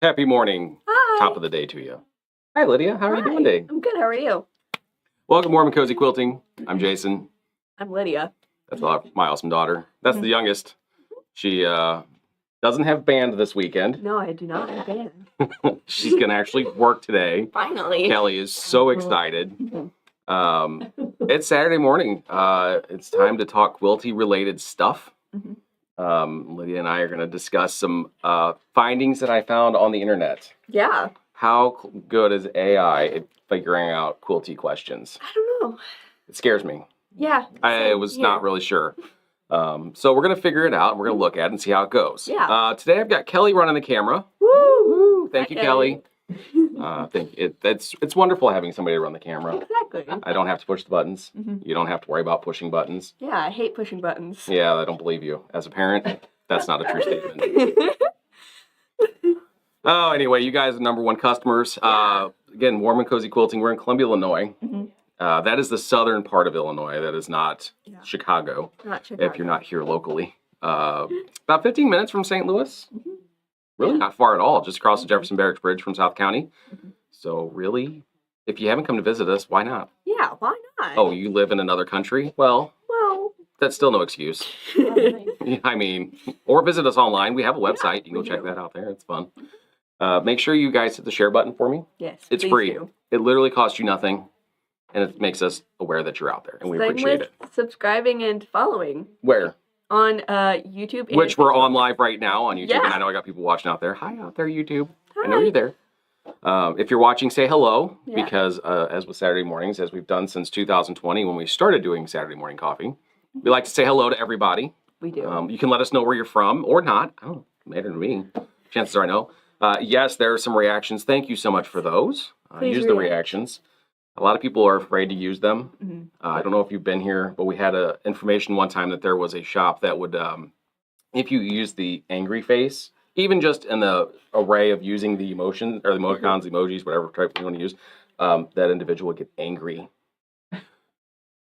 Happy morning. Hi. Top of the day to you. Hi, Lydia. How are you doing today? I'm good. How are you? Welcome to Common Quilty Quilting. I'm Jason. I'm Lydia. That's my awesome daughter. That's the youngest. She doesn't have band this weekend. No, I do not have band. She's going to actually work today. Finally. Kelly is so excited. It's Saturday morning. It's time to talk quilty-related stuff. Lydia and I are going to discuss some findings that I found on the internet. Yeah. How good is AI at figuring out quilty questions? I don't know. It scares me. Yeah. I was not really sure. So we're going to figure it out. We're going to look at it and see how it goes. Yeah. Today I've got Kelly running the camera. Woo! Thank you, Kelly. It's wonderful having somebody to run the camera. Exactly. I don't have to push the buttons. You don't have to worry about pushing buttons. Yeah, I hate pushing buttons. Yeah, I don't believe you. As a parent, that's not a true statement. Oh, anyway, you guys are #1 customers. Again, Warm and Cozy Quilting. We're in Columbia, Illinois. That is the southern part of Illinois. That is not Chicago. Not Chicago. If you're not here locally. About 15 minutes from St. Louis. Really not far at all. Just across the Jefferson Barracks Bridge from South County. So really, if you haven't come to visit us, why not? Yeah, why not? Oh, you live in another country? Well, that's still no excuse. I mean, or visit us online. We have a website. You can go check that out there. It's fun. Make sure you guys hit the share button for me. Yes, it's free. It literally costs you nothing, and it makes us aware that you're out there, and we appreciate it. Subscribing and following. Where? On YouTube. Which we're on live right now on YouTube, Yeah. and I know I got people watching out there. Hi out there, YouTube. Hi. I know you're there. If you're watching, say hello, because as with Saturday mornings, as we've done since 2020 when we started doing Saturday morning coffee, we like to say hello to everybody. We do. You can let us know where you're from or not. I don't matter to me. Chances are I know. Yes, there are some reactions. Thank you so much for those. Use the reactions. A lot of people are afraid to use them. I don't know if you've been here, but we had information one time that there was a shop that would, if you use the angry face, even just in the array of using the emotion or the emoticons, emojis, whatever type you want to use, that individual would get angry.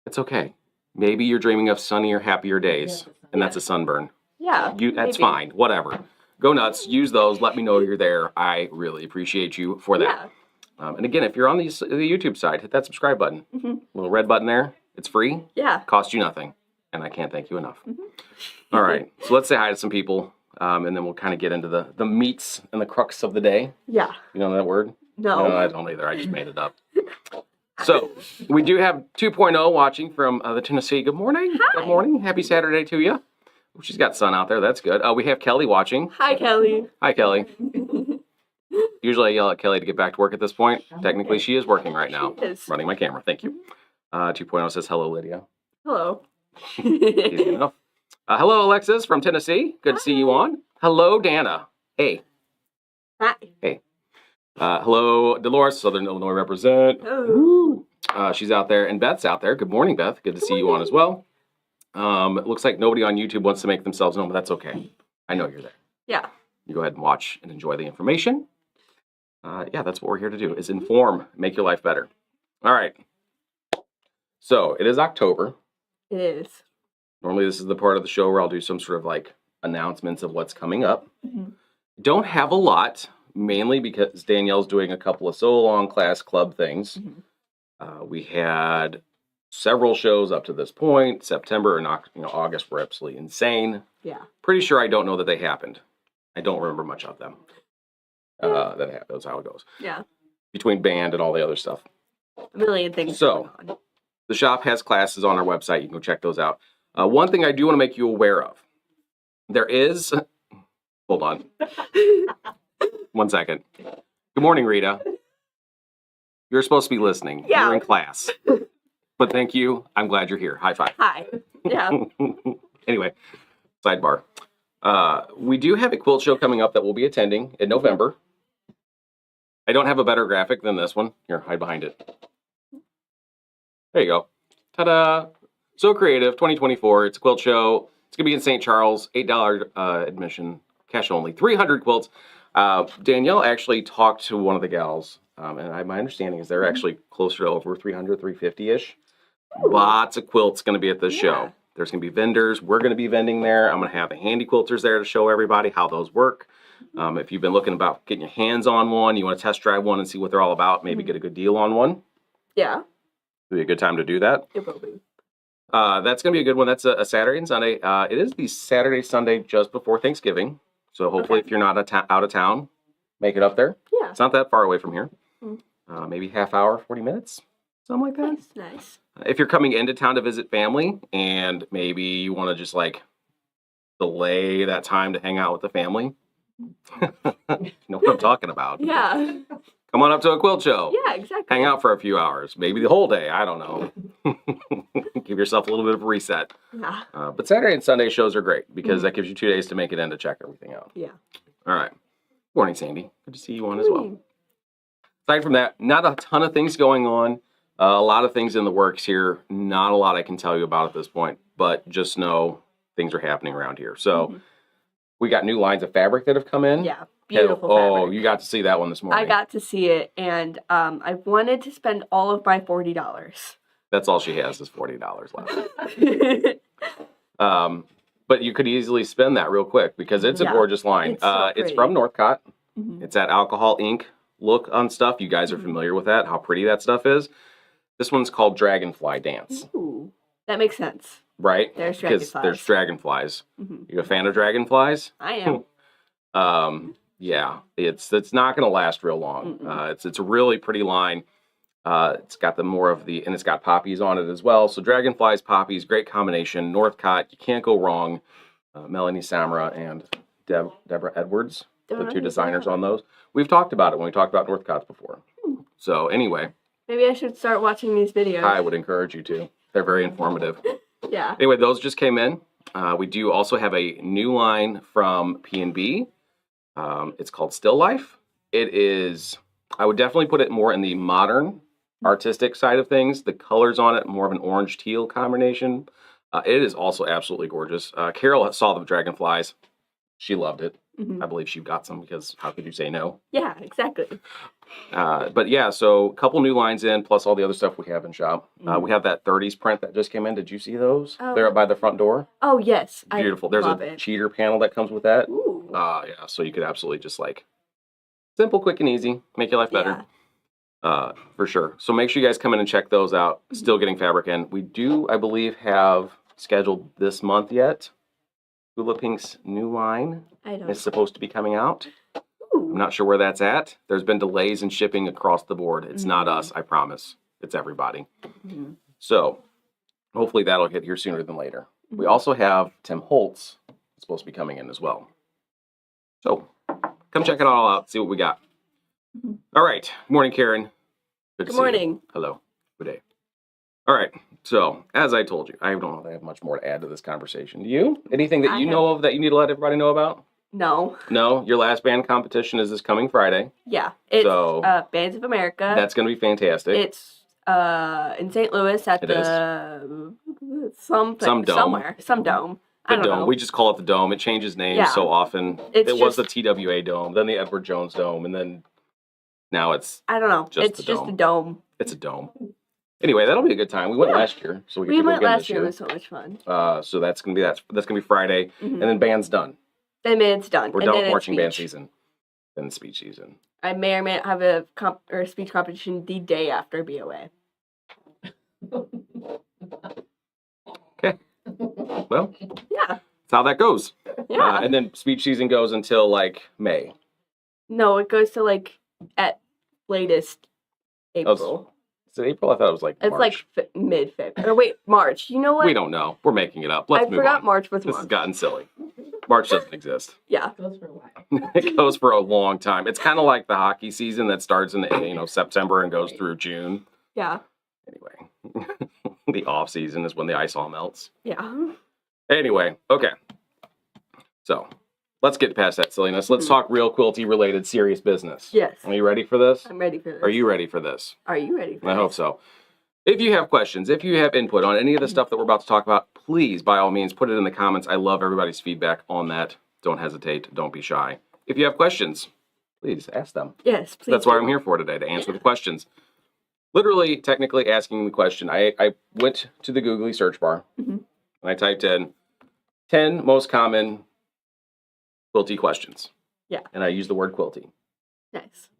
It's okay. Maybe you're dreaming of sunnier, happier days, and that's a sunburn. Yeah. That's fine. Whatever. Go nuts. Use those. Let me know you're there. I really appreciate you for that. Yeah. And again, if you're on the YouTube side, hit that subscribe button. Little red button there. It's free. Yeah. Costs you nothing. And I can't thank you enough. All right. So let's say hi to some people. And then we'll kind of get into the meats and the crux of the day. Yeah. You know that word? No. No, I don't either. I just made it up. So we do have 2.0 watching from the Tennessee. Good morning. Hi. Good morning. Happy Saturday to you. She's got sun out there. That's good. We have Kelly watching. Hi, Kelly. Hi, Kelly. Usually I yell at Kelly to get back to work at this point. Technically, she is working right now. She is. Running my camera. Thank you. 2.0 says, hello, Lydia. Hello. Easy enough. Hello, Alexis from Tennessee. Good to see you on. Hello, Dana. Hey. Hi. Hey. Hello, Dolores, Southern Illinois represent. Oh. She's out there, and Beth's out there. Good morning, Beth. Good to see you on as well. It looks like nobody on YouTube wants to make themselves known, but that's okay. I know you're there. Yeah. You go ahead and watch and enjoy the information. Yeah, that's what we're here to do, is inform, make your life better. All right. So, it is October. It is. Normally, this is the part of the show where I'll do some sort of like announcements of what's coming up. Don't have a lot, mainly because Danielle's doing a couple of so-long class club things. We had several shows up to this point. September and August were absolutely insane. Yeah. Pretty sure I don't know that they happened. I don't remember much of them. That's how it goes. Yeah. Between band and all the other stuff. A million things So, going on. the shop has classes on our website. You can go check those out. One thing I do want to make you aware of. There is... Hold on. 1 second. Good morning, Rita. You're supposed to be listening. Yeah. You're in class. But thank you. I'm glad you're here. High five. Hi. Yeah. Anyway, sidebar. We do have a quilt show coming up that we'll be attending in November. I don't have a better graphic than this one. Here, hide behind it. There you go. Ta-da! So Creative 2024. It's a quilt show. It's going to be in St. Charles. $8 admission. Cash only. 300 quilts. Danielle actually talked to one of the gals. And my understanding is they're actually closer to over 300, 350-ish. Lots of quilts going to be at this show. There's going to be vendors. We're going to be vending there. I'm going to have the handy quilters there to show everybody how those work. If you've been looking about getting your hands on one, you want to test drive one and see what they're all about, maybe get a good deal on one. Yeah. It'll be a good time to do that. It will be. That's going to be a good one. That's a Saturday and Sunday. It is the Saturday, Sunday just before Thanksgiving. So hopefully if you're not out of town, make it up there. Yeah. It's not that far away from here. Maybe half hour, 40 minutes, something like that. Nice. If you're coming into town to visit family and maybe you want to just like delay that time to hang out with the family, you know what I'm talking about. Yeah. Come on up to a quilt show. Yeah, exactly. Hang out for a few hours, maybe the whole day. I don't know. Give yourself a little bit of a reset. Yeah. But Saturday and Sunday shows are great because that gives you 2 days to make it in to check everything out. Yeah. All right. Morning, Sandy. Good to see you on as well. Aside from that, not a ton of things going on. A lot of things in the works here. Not a lot I can tell you about at this point, but just know things are happening around here. So we got new lines of fabric that have come in. Yeah, beautiful fabric. Oh, you got to see that one this morning. I got to see it, and I wanted to spend all of my $40. That's all she has is $40 left. But you could easily spend that real quick because it's a gorgeous line. It's, so it's from Northcott. It's that alcohol ink look on stuff. You guys are familiar with that, how pretty that stuff is. This one's called Dragonfly Dance. Ooh, that makes sense. Right? There's because dragonflies. there's dragonflies. You a fan of dragonflies? I am. Yeah, it's not going to last real long. It's a really pretty line. It's got and it's got poppies on it as well. So dragonflies, poppies, great combination. Northcott, you can't go wrong. Melanie Samra and Deborah Edwards, the two designers on those. We've talked about it when we talked about Northcotts before. So anyway. Maybe I should start watching these videos. I would encourage you to. They're very informative. Yeah. Anyway, those just came in. We do also have a new line from P&B. It's called Still Life. It is, I would definitely put it more in the modern artistic side of things. The colors on it, more of an orange teal combination. It is also absolutely gorgeous. Carol saw the dragonflies. She loved it. I believe she got some because how could you say no? Yeah, exactly. But yeah, so a couple new lines in, plus all the other stuff we have in shop. We have that 30s print that just came in. Did you see those? Oh. They're up by the front door. Oh, yes. Beautiful. I There's love a it. cheater panel that comes with that. Ooh. Yeah, so you could absolutely just like simple, quick, and easy. Make your life better. For sure. So make sure you guys come in and check those out. Still getting fabric in. We do, I believe, have scheduled this month yet. Hula Pink's new line is supposed to be coming out. Ooh. I'm not sure where that's at. There's been delays in shipping across the board. It's not us, I promise. It's everybody. So hopefully that'll get here sooner than later. We also have Tim Holtz supposed to be coming in as well. So come check it all out, see what we got. All right. Good morning, Karen. Good morning. You. Hello. Good day. All right. So, as I told you, I don't know if I have much more to add to this conversation. Do you? Anything that you know of that you need to let everybody know about? No. No? Your last band competition is this coming Friday. Yeah. It's Bands of America. That's going to be fantastic. It's in St. Louis at some dome. I don't know. We just call it the Dome. It changes names so often. It was the TWA Dome, then the Edward Jones Dome, and then now it's I don't know. Just it's just a dome. It's a dome. Anyway, that'll be a good time. We went last year, so we went last year. It was so much fun. So that's gonna be Friday, and then band's done. Then band's done. We're done with marching band season. Then speech season. I may or may not have a speech competition the day after BOA. Okay. Well. Yeah. That's how that goes. Yeah. And then speech season goes until like May. No, it goes to like at latest April. Is it April? I thought it was like March. It's like mid-February. Or wait, March. You know what? We don't know. We're making it up. Let's move on. I forgot March was This month. has gotten silly. March doesn't exist. Yeah. It goes for a while. It goes for a long time. It's kind of like the hockey season that starts in September and goes through June. Yeah. Anyway, the off season is when the ice all melts. Yeah. Anyway, okay. So let's get past that silliness. Let's talk real quilty related serious business. Yes. Are you ready for this? I'm ready for this. Are you ready for this? Are you ready for this? I hope so. If you have questions, if you have input on any of the stuff that we're about to talk about, please, by all means, put it in the comments. I love everybody's feedback on that. Don't hesitate. Don't be shy. If you have questions, please ask them. Yes, please. That's what I'm here for today, to answer the questions. Literally, technically asking the question. I went to the Googly search bar, and I typed in 10 most common quilty questions. Yeah. And I used the word quilty. Nice.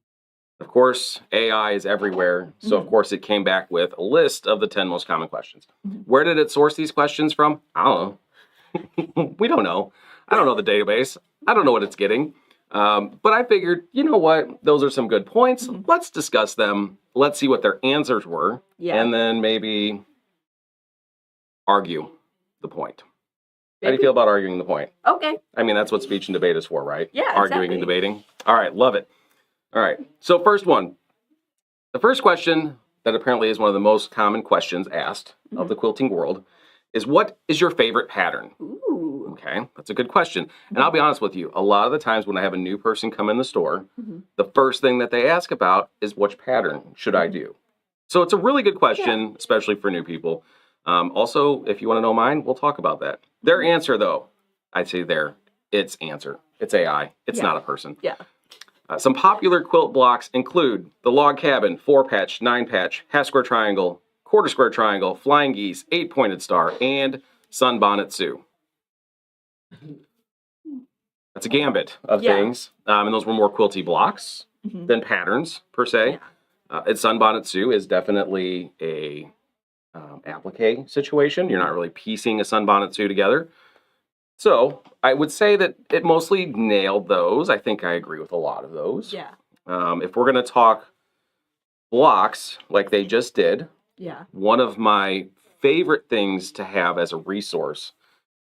Of course, AI is everywhere, so of course it came back with a list of the 10 most common questions. Where did it source these questions from? I don't know. We don't know. I don't know the database. I don't know what it's getting. But I figured, you know what? Those are some good points. Let's discuss them. Let's see what their answers were. Yeah. And then maybe argue the point. How do you feel about arguing the point? Okay. I mean, that's what speech and debate is for, right? Yeah, arguing and debating. All right, love it. All right, so first one. The first question that apparently is one of the most common questions asked of the quilting world is, what is your favorite pattern? Ooh. Okay, that's a good question. And I'll be honest with you, a lot of the times when I have a new person come in the store, the first thing that they ask about is, which pattern should I do? So it's a really good question, especially for new people. Also, if you want to know mine, we'll talk about that. Their answer, though, I'd say it's answer. It's AI. It's not a person. Yeah. Some popular quilt blocks include the log cabin, 4-patch, 9-patch, half square triangle, quarter square triangle, flying geese, 8-pointed star, and sunbonnet Sioux. That's a gambit of things. And those were more quilty blocks than patterns, per se. Yeah. And sunbonnet Sioux is definitely a applique situation. You're not really piecing a sunbonnet Sioux together. So I would say that it mostly nailed those. I think I agree with a lot of those. Yeah. If we're going to talk blocks like they just did, one of my favorite things to have as a resource,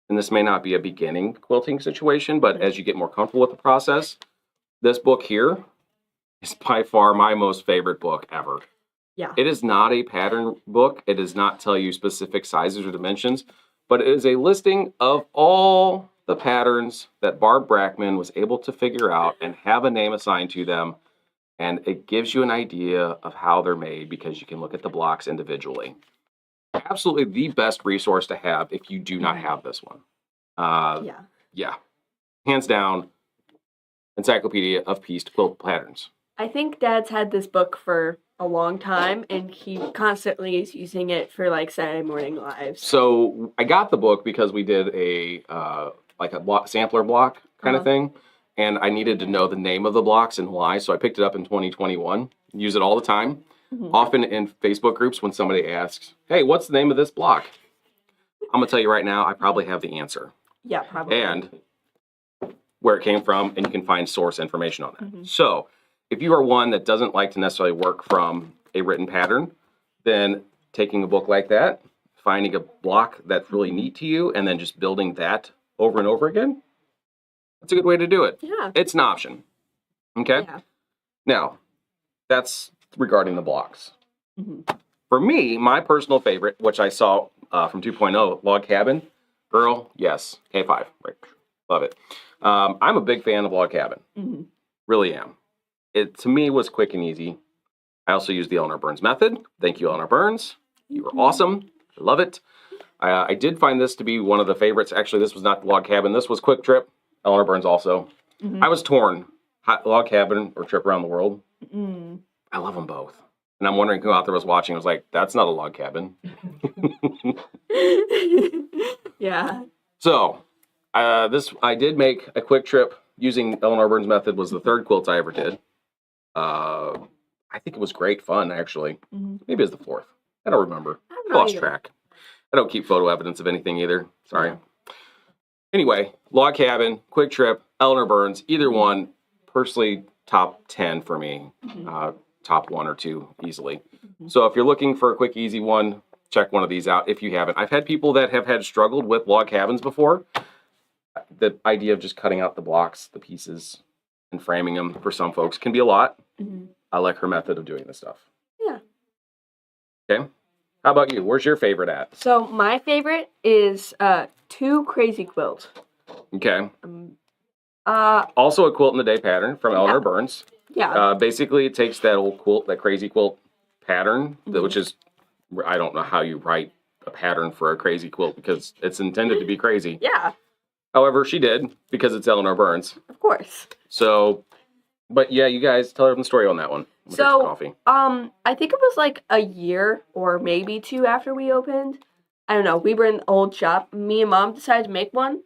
and this may not be a beginning quilting situation, but as you get more comfortable with the process, this book here is by far my most favorite book ever. Yeah. It is not a pattern book. It does not tell you specific sizes or dimensions, but it is a listing of all the patterns that Barb Brackman was able to figure out and have a name assigned to them. And it gives you an idea of how they're made because you can look at the blocks individually. Absolutely the best resource to have if you do not have this one. Yeah. Hands down, encyclopedia of pieced quilt patterns. I think Dad's had this book for a long time, and he constantly is using it for like Saturday morning lives. So I got the book because we did a sampler block kind of thing, and I needed to know the name of the blocks and why. So I picked it up in 2021. Use it all the time. Often in Facebook groups when somebody asks, "Hey, what's the name of this block?" I'm gonna tell you right now, I probably have the answer. Yeah, probably. And where it came from, and you can find source information on that. So if you are one that doesn't like to necessarily work from a written pattern, then taking a book like that, finding a block that's really neat to you, and then just building that over and over again, that's a good way to do it. Yeah. It's an option. Okay? Yeah. Now, that's regarding the blocks. For me, my personal favorite, which I saw from 2.0, Log Cabin, girl, yes, K5, right? Love it. I'm a big fan of Log Cabin. Really am. It, to me, was quick and easy. I also used the Eleanor Burns method. Thank you, Eleanor Burns. You were awesome. I love it. I did find this to be one of the favorites. Actually, this was not Log Cabin. This was Quick Trip. Eleanor Burns also. I was torn. Log Cabin or Trip Around the World. I love them both. And I'm wondering who out there was watching. I was like, that's not a log cabin. Yeah. So, I did make a Quick Trip using Eleanor Burns' method. Was the third quilt I ever did. I think it was great fun, actually. Maybe it was the fourth. I don't remember. I lost track. I don't keep photo evidence of anything either. Sorry. Yeah. Anyway, Log Cabin, Quick Trip, Eleanor Burns, either one, personally, top 10 for me. Top 1 or 2 easily. So if you're looking for a quick, easy one, check one of these out if you haven't. I've had people that have had struggled with log cabins before. The idea of just cutting out the blocks, the pieces, and framing them for some folks can be a lot. I like her method of doing this stuff. Yeah. Okay. How about you? Where's your favorite at? So my favorite is 2 Crazy Quilt. Okay. Also a quilt in the day pattern from Eleanor Yeah. Burns. Yeah. Basically, it takes that old quilt, that crazy quilt pattern, which is, I don't know how you write a pattern for a crazy quilt because it's intended to be crazy. Yeah. However, she did because it's Eleanor Burns. Of course. So, but yeah, you guys tell her the story on that one. We'll drink some coffee. I think it was like a year or maybe 2 after we opened. I don't know. We were in the old shop. Me and Mom decided to make one.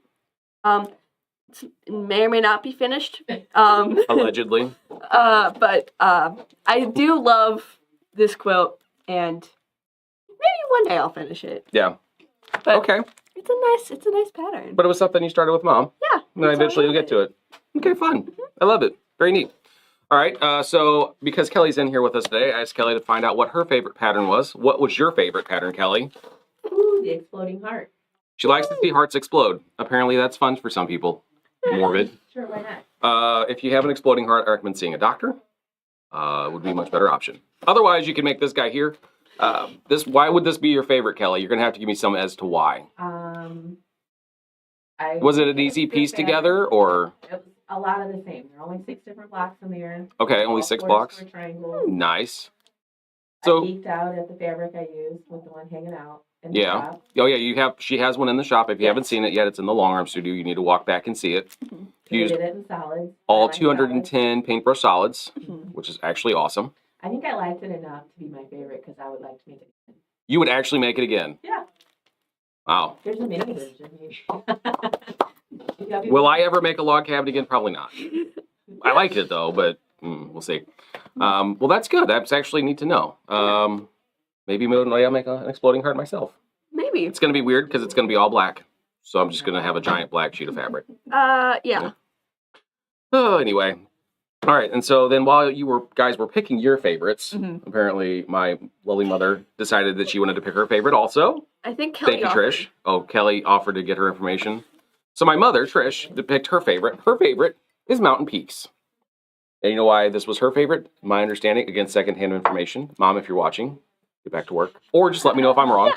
It may or may not be finished. Allegedly. But I do love this quilt, and maybe one day I'll finish it. Yeah. But okay. It's a nice pattern. But it was something you started with Mom. Yeah. And then eventually you'll get to it. Okay, fun. I love it. Very neat. All right, so because Kelly's in here with us today, I asked Kelly to find out what her favorite pattern was. What was your favorite pattern, Kelly? Ooh, the exploding heart. She likes to see hearts explode. Apparently that's fun for some people. Morbid. Sure, why not? If you have an exploding heart, I recommend seeing a doctor. Would be a much better option. Otherwise, you can make this guy here. Why would this be your favorite, Kelly? You're going to have to give me some as to why. Was it an easy piece together, or? It was a lot of the same. There are only 6 different blocks in there. Okay, only 6 blocks. Triangles. Nice. I So, geeked out at the fabric I used with the one hanging out in the yeah. shop. Oh yeah, she has one in the shop. If you haven't seen it yet, it's in the long arm studio. You need to walk back and see it. We Used did it in solids. all I liked 210 paintbrush solids, Mhm. which is actually awesome. I think I liked it enough to be my favorite because I would like to make it again. You would actually make it again. Yeah. Wow. There's a mini version. Will I ever make a log cabin again? Probably not. I liked it though, but we'll see. Well, that's good. That's actually neat to know. Maybe I'll make an exploding heart myself. Maybe. It's going to be weird because it's going to be all black. So I'm just going to have a giant black sheet of fabric. Yeah. Oh, anyway. All right. And so then while you guys were picking your favorites, Mhm. apparently my lovely mother decided that she wanted to pick her favorite also. I think Kelly Thank you, offered. Trish. Oh, Kelly offered to get her information. So my mother, Trish, picked her favorite. Her favorite is Mountain Peaks. And you know why this was her favorite? My understanding, again, secondhand information. Mom, if you're watching, get back to work. Or just let me know if I'm wrong.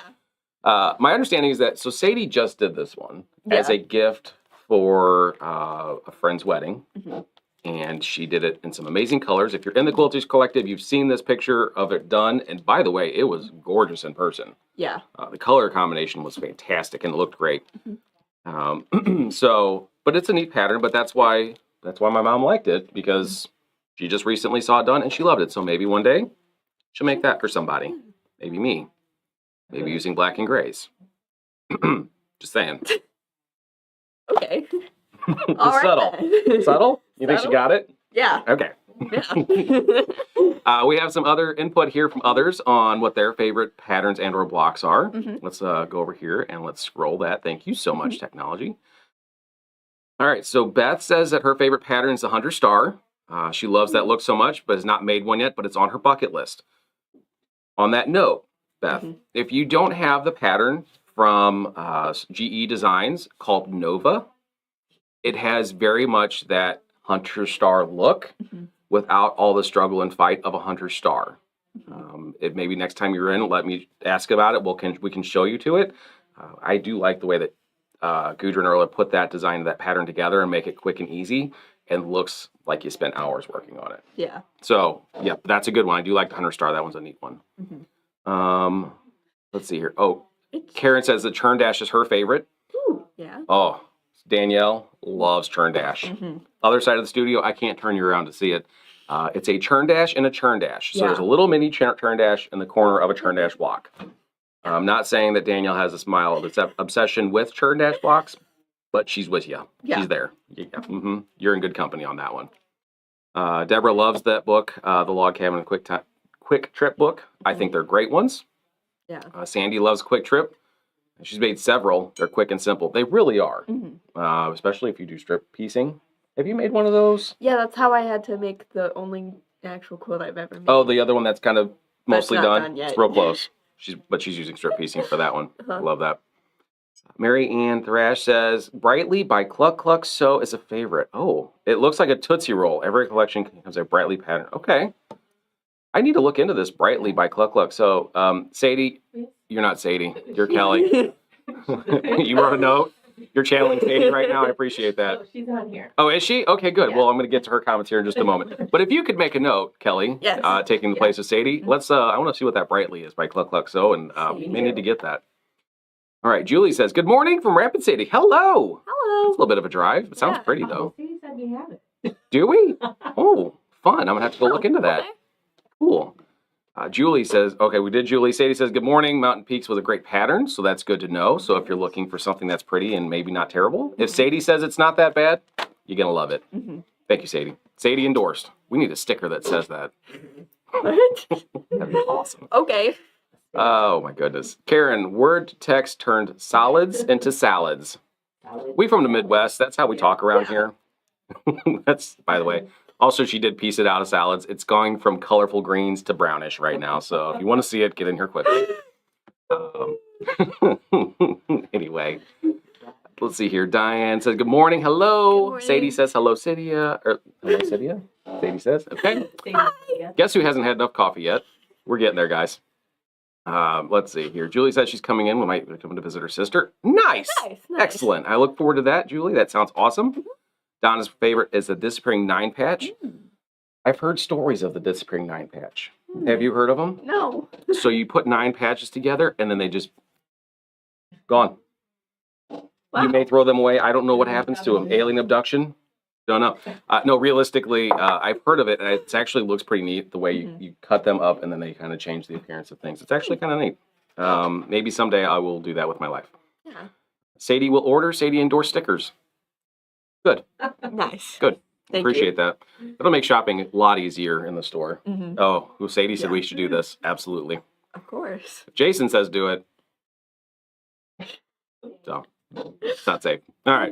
My understanding is that, so Sadie just did this one as a gift for a friend's wedding. Mhm. And she did it in some amazing colors. If you're in the Quilters Collective, you've seen this picture of it done. And by the way, it was gorgeous in person. Yeah. The color combination was fantastic and it looked great. But it's a neat pattern, but that's why my mom liked it, because she just recently saw it done and she loved it. So maybe one day she'll make that for somebody. Maybe me. Maybe using black and grays. Just saying. Okay. All right. Subtle. then. Subtle? You think she Subtle? got it? Yeah. Okay. Yeah. We have some other input here from others on what their favorite patterns and or blocks are. Mhm. Let's go over here and let's scroll that. Thank you so much, technology. All right, so Beth says that her favorite pattern is the Hunter Star. She loves that look so much, but has not made one yet, but it's on her bucket list. On that note, Beth, if you don't have the pattern from GE Designs called Nova, it has very much that Hunter Star look without all the struggle and fight of a Hunter Star. It maybe next time you're in, let me ask about it. We can show you to it. I do like the way that Gudrun Erler put that design, that pattern together and make it quick and easy, and looks like you spent hours working on it. Yeah. So, yeah, that's a good one. I do like the Hunter Star. That one's a neat one. Let's see here. Oh, Karen says the Churn Dash is her favorite. Ooh, yeah. Oh, Danielle loves Churn Dash. Other side of the studio, I can't turn you around to see it. It's a Churn Dash and a Churn Dash. So there's a little mini Churn Dash in the corner of a Churn Dash block. I'm not saying that Danielle has a smile of obsession with Churn Dash blocks, but she's with you. Yeah. She's there. Yeah. You're in good company on that one. Deborah loves that book, the Log Cabin Quick Trip book. I think they're great ones. Yeah. Sandy loves Quick Trip. She's made several. They're quick and simple. They really are, especially if you do strip piecing. Have you made one of those? Yeah, that's how I had to make the only actual quilt I've ever made. Oh, the other one that's kind of mostly not done. done yet. It's real close. She's using strip piecing for that one. I love that. Mary Ann Thrash says, Brightly by Cluck Cluck Sew is a favorite. Oh, it looks like a Tootsie Roll. Every collection has a Brightly pattern. Okay. I need to look into this Brightly by Cluck Cluck. So, Sadie, you're not Sadie. You're Kelly. You wrote a note. You're channeling Sadie right now. I appreciate that. Oh, she's on here. Oh, is she? Okay, good. Yeah. Well, I'm going to get to her comments here in just a moment. But if you could make a note, Kelly, Yes. taking the place of Sadie, let's. I want to see what that Brightly is by Cluck Cluck So, and you may need to get that. All right, Julie says, "Good morning from Rapid City." Hello. Hello. It's a little bit of a drive. It sounds Yeah. pretty though. Sadie said we have it. Do we? Oh, fun. I'm gonna have to go look into that. Okay. Cool. Julie says, okay, we did Julie. Sadie says, "Good morning. Mountain Peaks was a great pattern, so that's good to know. So if you're looking for something that's pretty and maybe not terrible, if Sadie says it's not that bad, you're going to love it." Thank you, Sadie. Sadie endorsed. We need a sticker that says that. What? That'd be awesome. Okay. Oh, my goodness. Karen, word to text turned solids into salads. We from the Midwest. That's how we talk around here. That's, by the way. Also, she did piece it out of salads. It's going from colorful greens to brownish right now. So if you want to see it, get in here quickly. Anyway, let's see here. Diane says, "Good morning. Hello." Good morning. Sadie says, "Hello, Cydia." Or, hello, Cydia? Sadie says, okay. Sadie, Guess who hasn't had enough coffee yet? We're getting there, guys. Let's see here. Julie says she's coming in. We might come to visit her sister. Nice. Nice. Excellent. I look forward to that, Julie. That sounds awesome. Donna's favorite is the Disappearing Nine Patch. I've heard stories of the Disappearing Nine Patch. Have you heard of them? No. So you put 9 patches together and then they just gone. Wow. You may throw them away. I don't know what happens to them. Alien abduction? Don't know. No, realistically, I've heard of it, and it actually looks pretty neat the way you cut them up and then they kind of change the appearance of things. It's actually kind of neat. Maybe someday I will do that with my life. Yeah. Sadie will order. Sadie endorse stickers. Good. Nice. Good. Thank Appreciate that. It'll make shopping a lot easier in the store. you. Oh, Sadie said Yeah. we should do this. Absolutely. Of course. If Jason says do it. So, it's not safe. All right.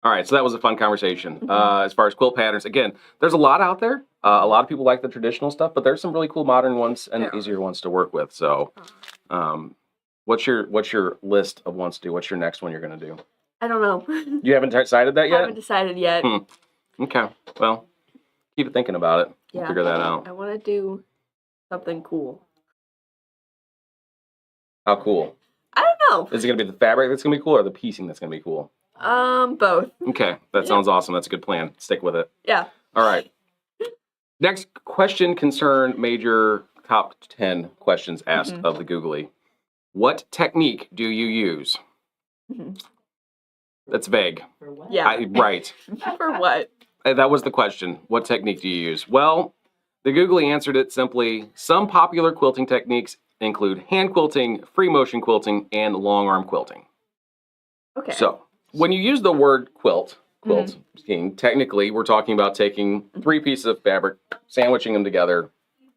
All right, so that was a fun conversation. As far as quilt patterns, again, there's a lot out there. A lot of people like the traditional stuff, but there's some really cool modern ones and Yeah. easier ones to work with. So, what's your list of ones to do? What's your next one you're going to do? I don't know. You haven't decided that yet? Haven't decided yet. Okay. Well, keep thinking about it. We'll Yeah. figure that out. I want to do something cool. How cool? I don't Is it going to be the fabric that's going to be cool or the piecing that's going to be cool? know. Both. Okay. That sounds awesome. That's a good plan. Stick with it. Yeah. All right. Next question concerned major top 10 questions asked of the Googly. What technique do you use? Mhm. That's vague. For what? Yeah. Right. For what? That was the question. What technique do you use? Well, the Googly answered it simply. Some popular quilting techniques include hand quilting, free motion quilting, and long arm quilting. Okay. So, when you use the word quilting, technically we're talking about taking 3 pieces of fabric, sandwiching them together,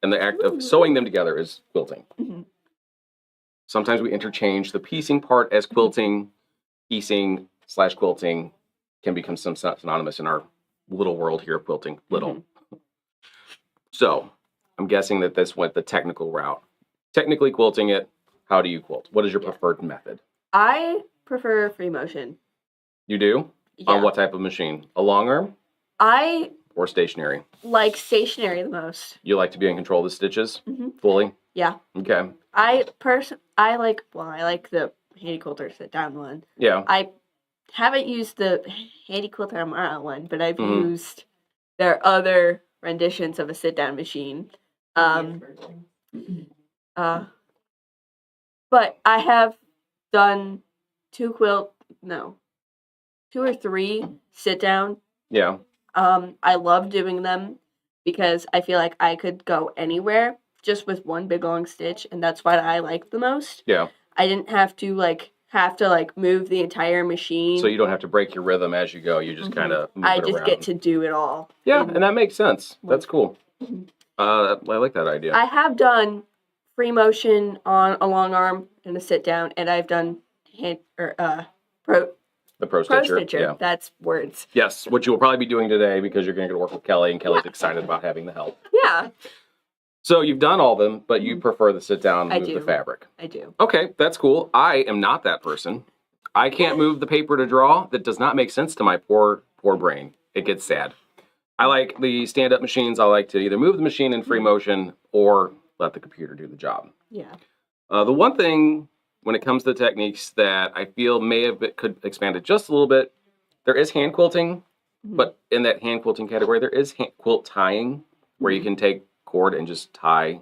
and the act of sewing them together is quilting. Mhm. Sometimes we interchange the piecing part as quilting. Piecing/quilting can become some synonymous in our little world here of quilting. Little. So, I'm guessing that this went the technical route. Technically quilting it, how do you quilt? What is your preferred method? I prefer free motion. You do? Yeah. On what type of machine? A long arm I or stationary? like stationary the most. You like to be in control of the stitches Mhm. fully? Yeah. Okay. I like the handy quilter sit down one. Yeah. I haven't used the handy quilter Amara one, but I've Mhm. used their other renditions of a sit down machine. But I have done 2 or 3 sit down. Yeah. I love doing them because I feel like I could go anywhere just with one big long stitch, and that's what I like the most. Yeah. I didn't have to move the entire machine. So you don't have to break your rhythm as you go. You just kind of move I it just around. get to do it all. Yeah, in- and that makes sense. That's cool. Mhm. I like that idea. I have done free motion on a long arm and a sit down, and I've done pro the pro stitcher. stitcher. Yeah. That's words. Yes, which you will probably be doing today because you're going to go to work with Kelly, and Kelly's excited about having the help. Yeah, So you've done all of them, but you prefer the sit down and I move the do. fabric. I do. Okay, that's cool. I am not that person. I can't move the paper to draw. That does not make sense to my poor brain. It gets sad. I like the stand-up machines. I like to either move the machine in free motion or let the computer do the job. Yeah. The one thing when it comes to techniques that I feel could expand it just a little bit, there is hand quilting, but in that hand quilting category, there is quilt tying, where you can take cord and just tie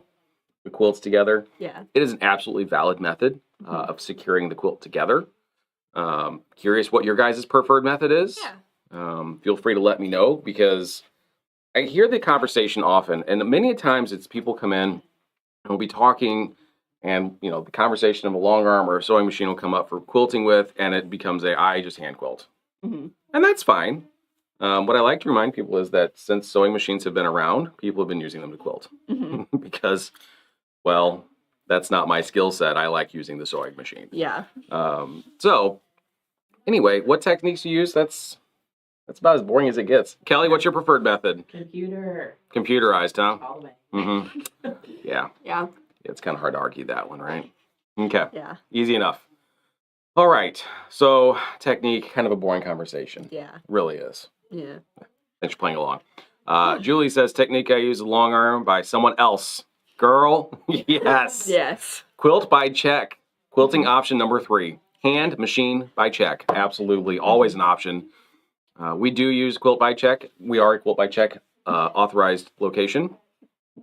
the quilts together. Yeah. It is an absolutely valid method of securing the quilt together. Curious what your guys' preferred method is. Yeah. Feel free to let me know, because I hear the conversation often, and many times it's people come in and we'll be talking, and the conversation of a long arm or a sewing machine will come up for quilting with, and it becomes I just hand quilt. And that's fine. What I like to remind people is that since sewing machines have been around, people have been using them to quilt. Because, well, that's not my skill set. I like using the sewing machine. Yeah. So, anyway, what techniques you use, that's about as boring as it gets. Kelly, what's your preferred method? Computer. Computerized, huh? All the way. Yeah. Yeah. It's kind of hard to argue that one, right? Okay. Yeah. Easy enough. All right. So, technique, kind of a boring conversation. Yeah. Really is. Yeah. Thanks for playing along. Julie says, technique I use a long arm by someone else. Girl, yes. Yes. Quilt by check. Quilting option number 3. Hand, machine, by check. Absolutely. Always an option. We do use quilt by check. We are a quilt by check authorized location.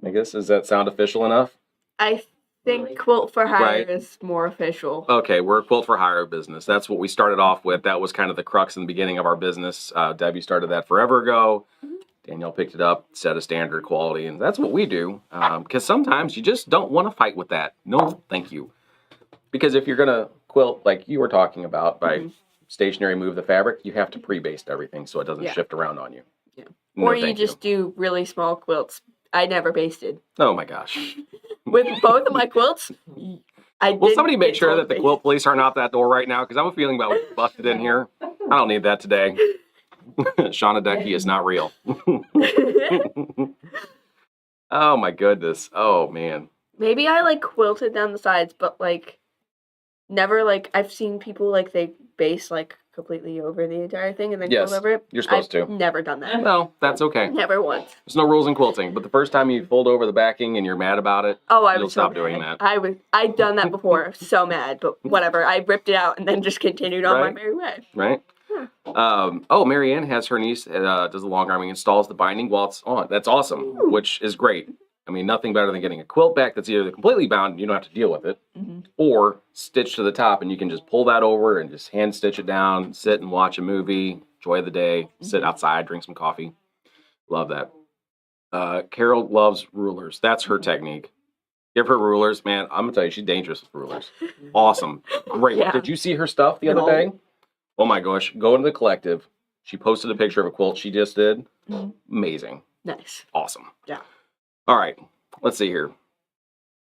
I guess, does that sound official enough? I think quilt for hire Right. is more official. Okay, we're a quilt for hire business. That's what we started off with. That was kind of the crux in the beginning of our business. Debbie started that forever ago. Danielle picked it up, set a standard quality, and that's what we do. Because sometimes you just don't want to fight with that. No, thank you. Because if you're going to quilt like you were talking about by stationary move the fabric, you have to pre-baste everything so it doesn't shift around on you. Yeah. No, Or you thank just do really small quilts. I never basted. Oh my gosh. With both of my quilts, I Will didn't somebody make get sure told that the to quilt police aren't out that door right now? Because I'm feeling about busted in here. I don't need that today. Shauna is not real. Oh my goodness. Oh man. Maybe I like quilted down the sides, but like never like I've seen people like they base like completely over the entire thing and then Yes, quilt over it. you're supposed I've to. never done that. Well, that's okay. Never once. There's no rules in quilting, but the first time you fold over the backing and you're mad about it, Oh, I you'll was so stop doing mad. that. I'd done that before, so mad, but whatever. I ripped it out and then just continued on my Right. merry way. Right? Marianne has her niece does the long arming, installs the binding while it's on. That's awesome, which is great. I mean, nothing better than getting a quilt back that's either completely bound, you don't have to deal with it, or stitched to the top, and you can just pull that over and just hand stitch it down, sit and watch a movie, enjoy the day, sit outside, drink some coffee. Love that. Carol loves rulers. That's her technique. Give her rulers. Man, I'm going to tell you, she's dangerous with rulers. Awesome. Great. Yeah. Did you see her stuff the other No. day? Oh my gosh. Go into the collective. She posted a picture of a quilt she just did. Amazing. Nice. Awesome. Yeah. All right. Let's see here.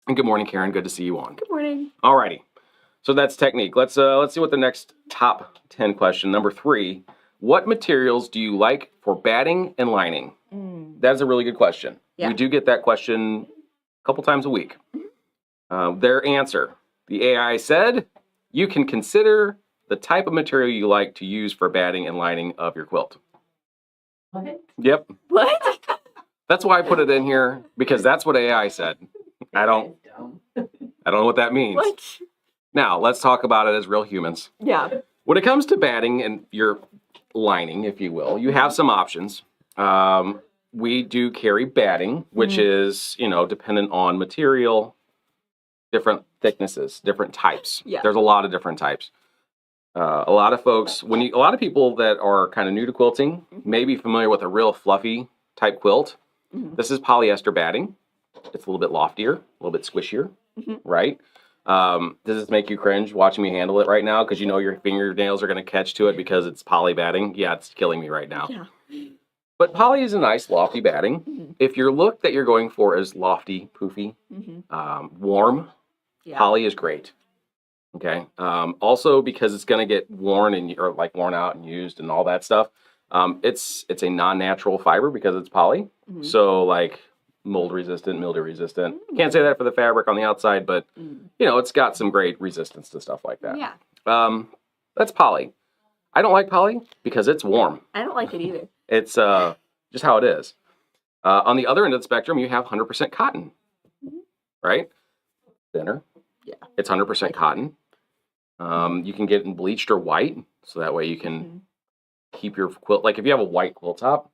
And good morning, Karen. Good to see you on. Good morning. All righty. So that's technique. Let's see what the next top 10 question. Number 3. What materials do you like for batting and lining? That's a really good question. Yeah. We do get that question a couple times a week. Their answer. The AI said, you can consider the type of material you like to use for batting and lining of your quilt. What? Yep. What? That's why I put it in here, because that's what AI said. I don't Dumb. know what that means. What? Now, let's talk about it as real humans. Yeah. When it comes to batting and your lining, if you will, you have some options. We do carry batting, which is, dependent on material, different thicknesses, different types. Yeah. There's a lot of different types. A lot of folks, a lot of people that are kind of new to quilting may be familiar with a real fluffy type quilt. This is polyester batting. It's a little bit loftier, a little bit squishier, right? Does this make you cringe watching me handle it right now? Because your fingernails are going to catch to it because it's poly batting. Yeah, it's killing me right now. Yeah. But poly is a nice lofty batting. If your look that you're going for is lofty, poofy, warm, Yeah. poly is great. Okay. Also, because it's going to get worn out and used and all that stuff. It's a non-natural fiber because it's poly. So mold resistant, mildew resistant. Can't say that for the fabric on the outside, but it's got some great resistance to stuff like that. Yeah. That's poly. I don't like poly because it's warm. I don't like it either. It's just how it is. On the other end of the spectrum, you have 100% cotton, right? Thinner. Yeah. It's 100% cotton. You can get in bleached or white, so that way you can keep your quilt. Like if you have a white quilt top,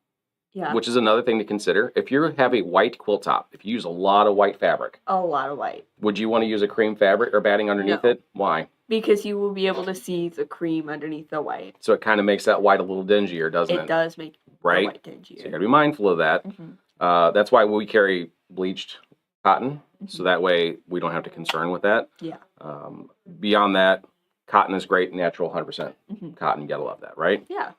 Yeah. which is another thing to consider. If you have a white quilt top, if you use a lot of white fabric, A lot of white. would you want to use a cream fabric or batting underneath No. it? Why? Because you will be able to see the cream underneath the white. So it kind of makes that white a little dingier, doesn't it? It does make Right? the white dingier. So you got to be mindful of that. That's why we carry bleached cotton, so that way we don't have to concern with that. Yeah. Beyond that, cotton is great, natural 100% cotton. You gotta love that, right? Yeah.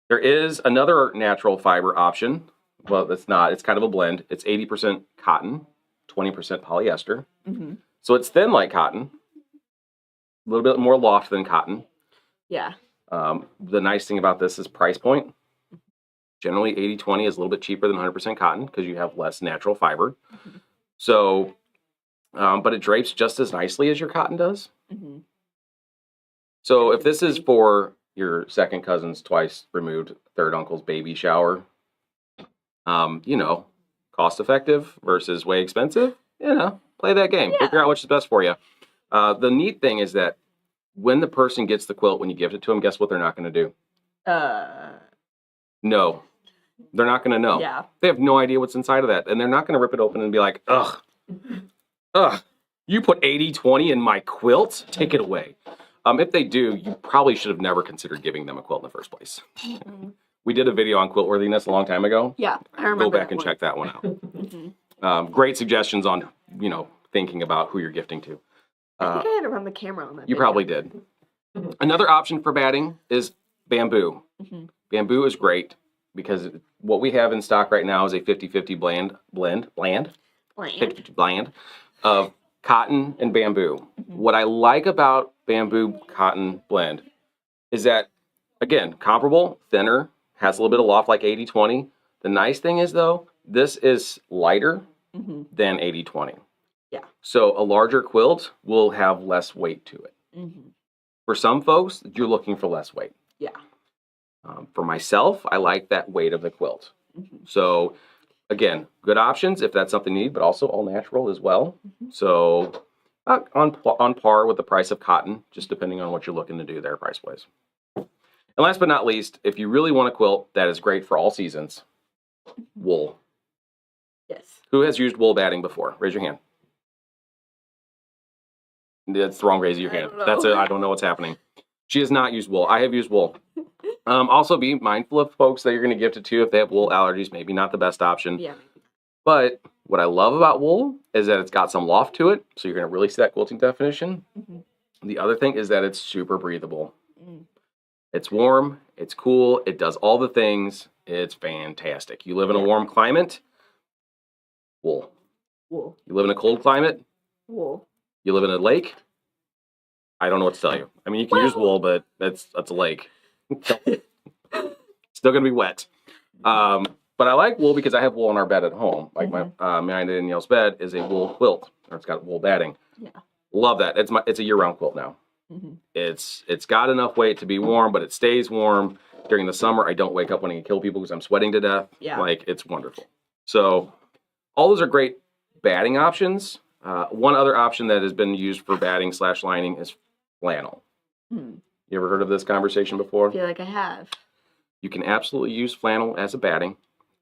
There is another natural fiber option. Well, it's not. It's kind of a blend. It's 80% cotton, 20% polyester. So it's thin like cotton, a little bit more loft than cotton. Yeah. The nice thing about this is price point. Generally, 80/20 is a little bit cheaper than 100% cotton because you have less natural fiber. So, but it drapes just as nicely as your cotton does. So if this is for your second cousin's twice removed third uncle's baby shower, you know, cost effective versus way expensive, you know, play that game. Figure out which is best for you. The neat thing is that when the person gets the quilt, when you give it to them, guess what they're not going to do? No. They're not going to know. Yeah. They have no idea what's inside of that. And they're not going to rip it open and be like, ugh, you put 80/20 in my quilt? Take it away. If they do, you probably should have never considered giving them a quilt in the first place. We did a video on quilt worthiness a long time ago. Yeah, I remember. Go back and check that one out. Great suggestions on, you know, thinking about who you're gifting to. I think I had to run the camera on that. You probably did. Another option for batting is bamboo. Bamboo is great because what we have in stock right now is a 50/50 blend of cotton and bamboo. What I like about bamboo cotton blend is that, again, comparable, thinner, has a little bit of loft like 80/20. The nice thing is, though, this is lighter than 80/20. Yeah. So a larger quilt will have less weight to it. For some folks, you're looking for less weight. Yeah. For myself, I like that weight of the quilt. So, again, good options if that's something you need, but also all natural as well. So, on par with the price of cotton, just depending on what you're looking to do there price-wise. And last but not least, if you really want a quilt that is great for all seasons, wool. Yes. Who has used wool batting before? Raise your hand. That's the wrong raise of your hand. That's it. I don't know what's happening. She has not used wool. I have used wool. Also, be mindful of folks that you're going to gift it to if they have wool allergies. Maybe not the best option. Yeah. But what I love about wool is that it's got some loft to it, so you're going to really see that quilting definition. The other thing is that it's super breathable. It's warm, it's cool, it does all the things. It's fantastic. You live in a warm climate, wool. Wool. You live in a cold climate, Wool. you live in a lake. I don't know what to tell you. I mean, you can use wool, but that's a lake. Still gonna be wet. But I like wool because I have wool on our bed at home. Like mine and Danielle's bed is a wool quilt, or it's got wool batting. Yeah. Love that. It's a year-round quilt now. It's got enough weight to be warm, but it stays warm during the summer. I don't wake up wanting to kill people because I'm sweating to death. Yeah. Like, it's wonderful. So all those are great batting options. One other option that has been used for batting / lining is flannel. You ever heard of this conversation before? I feel like I have. You can absolutely use flannel as a batting.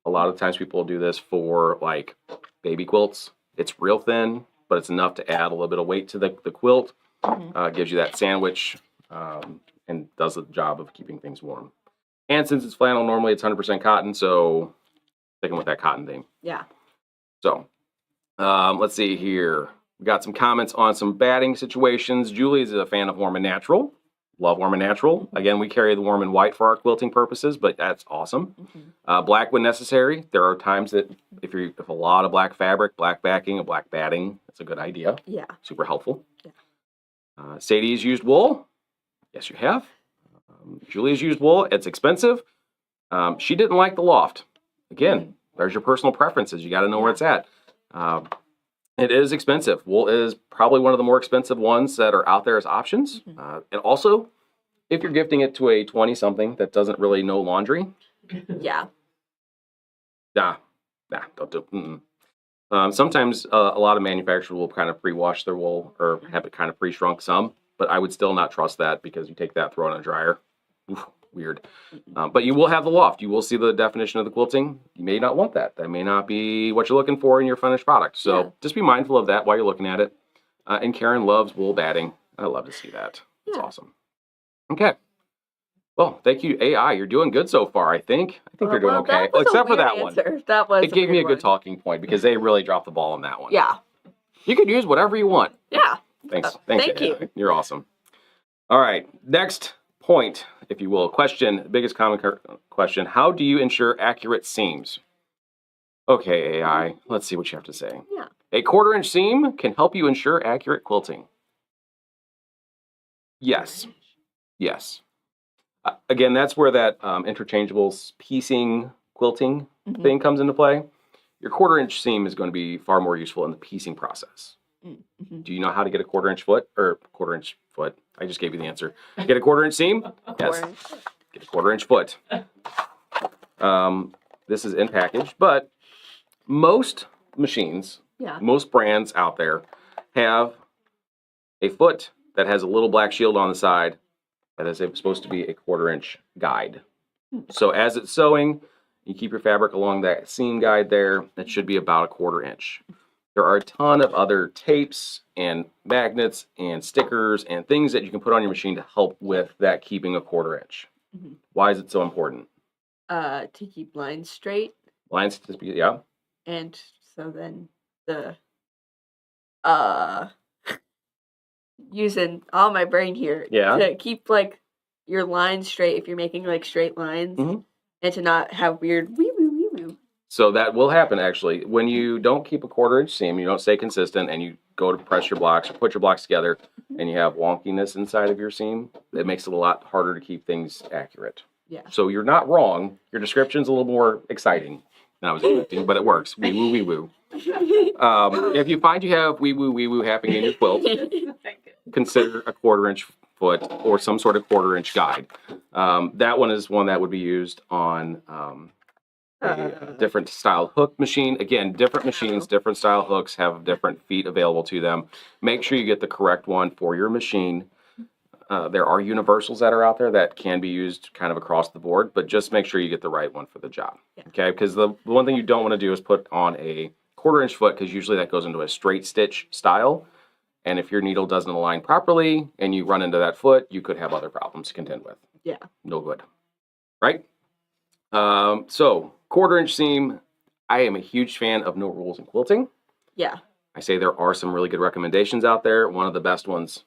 A lot of times people do this for like baby quilts. It's real thin, but it's enough to add a little bit of weight to the quilt. Gives you that sandwich and does the job of keeping things warm. And since it's flannel, normally it's 100% cotton, so sticking with that cotton theme. Yeah. So let's see here. We got some comments on some batting situations. Julie is a fan of warm and natural. Love warm and natural. Again, we carry the warm and white for our quilting purposes, but that's awesome. Black when necessary. There are times that if a lot of black fabric, black backing, and black batting, that's a good idea. Yeah. Super helpful. Yeah. Sadie has used wool. Yes, you have. Julie has used wool. It's expensive. She didn't like the loft. Again, there's your personal preferences. You got to know where it's at. It is expensive. Wool is probably one of the more expensive ones that are out there as options. And also, if you're gifting it to a 20-something that doesn't really know laundry, Yeah. don't do. Sometimes a lot of manufacturers will kind of pre-wash their wool or have it kind of pre-shrunk some. but I would still not trust that because you take that, throw it in a dryer. Oof, weird. But you will have the loft. You will see the definition of the quilting. You may not want that. That may not be what you're looking for in your finished product. So just be mindful of that while you're looking at it. And Karen loves wool batting. I love to see that. That's awesome. Okay. Well, thank you, AI. You're doing good so far, I think. I think they're doing okay. Well, except for that one. That was it gave me a good talking point because they really dropped the ball on that one. Yeah. You could use whatever you want. Yeah. Thanks. Thank you. AI. You're awesome. All right. Next point, if you will. Question, biggest common question. How do you ensure accurate seams? Okay, AI. Let's see what you have to say. Yeah. A 1/4-inch seam can help you ensure accurate quilting. Yes. Yes. Again, that's where that interchangeable piecing quilting thing comes into play. Your 1/4-inch seam is going to be far more useful in the piecing process. Do you know how to get a 1/4-inch foot or 1/4-inch foot? I just gave you the answer. Get a 1/4-inch seam? Yes. Get a 1/4-inch foot. This is in package, but most machines, most brands out there have a foot that has a little black shield on the side that is supposed to be a 1/4-inch guide. So as it's sewing, you keep your fabric along that seam guide there. That should be about a 1/4-inch. There are a ton of other tapes and magnets and stickers and things that you can put on your machine to help with that keeping a 1/4-inch. Why is it so important? To keep lines straight. Lines to be, yeah. And so then the using all my brain here to keep like your lines straight if you're making like straight lines and to not have weird wee woo wee woo. So that will happen actually when you don't keep a 1/4-inch seam, you don't stay consistent, and you go to press your blocks or put your blocks together, and you have wonkiness inside of your seam. It makes it a lot harder to keep things accurate. Yeah. So you're not wrong. Your description's a little more exciting than I was expecting, but it works. Wee woo wee woo. If you find you have wee woo happening in your quilt, consider a 1/4-inch foot or some sort of 1/4-inch guide. That one is one that would be used on a different style hook machine. Again, different machines, different style hooks have different feet available to them. Make sure you get the correct one for your machine. There are universals that are out there that can be used kind of across the board, but just make sure you get the right one for the job. Okay, because the one thing you don't want to do is put on a 1/4-inch foot, because usually that goes into a straight stitch style. And if your needle doesn't align properly and you run into that foot, you could have other problems to contend with. Yeah. No good. Right? So 1/4-inch seam, I am a huge fan of no rules in quilting. Yeah. I say there are some really good recommendations out there. One of the best ones,